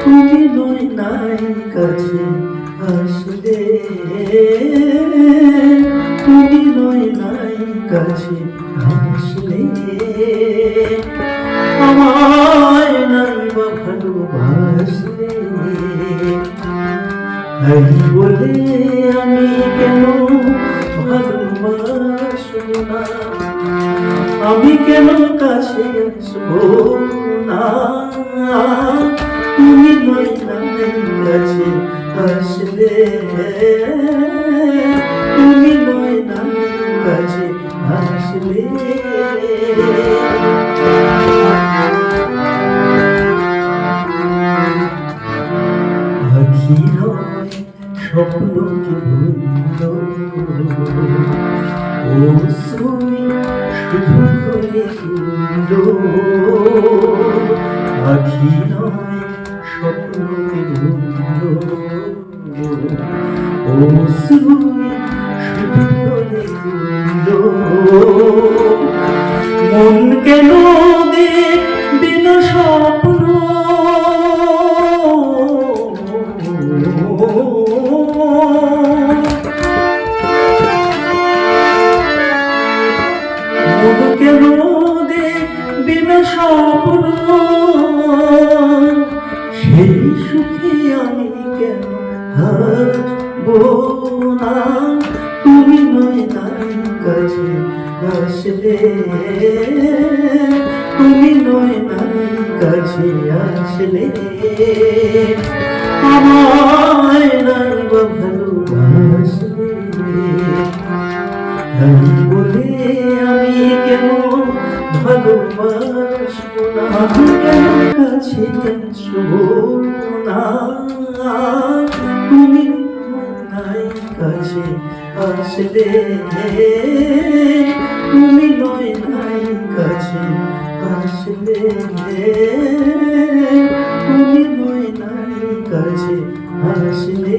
তুমি নয় নাই কাছে আসলে, তুমি নয় নাই কাছে আসলে, আমায় নাই বা ভালোবাসলে, তাই বলে আমি কেন ভালোবাসবো না, আমি কেন কাছে আসবো না, তুমি নয় নাই কাছে আসলে, তুমি নয় নাই কাছে আসলে। আখি নয় স্বপ্নকে ভুলল, অশ্রুই শুধু করে তুলল, আখি নয় স্বপ্নকে ভুলল, অশ্রুই শুধু করে তুলল, মন কেন দেখবে না স্বপ্ন, কেন দেখবে না স্বপ্ন, সেই সুখে আমি কেন হারবো না, তুমি নয় নাই কাছে আসলে, তুমি নয় নাই কাছে আসলে, আমায় নাই বা ভালোবাসলে, তাই বলে আমি কেন ভালোবাসবো না, কেন কাছে আসবো না, তুমি নাই কাছে আসলে, তুমি নয় নাই কাছে আসলে, তুমি নয় নাই কাছে আসলে।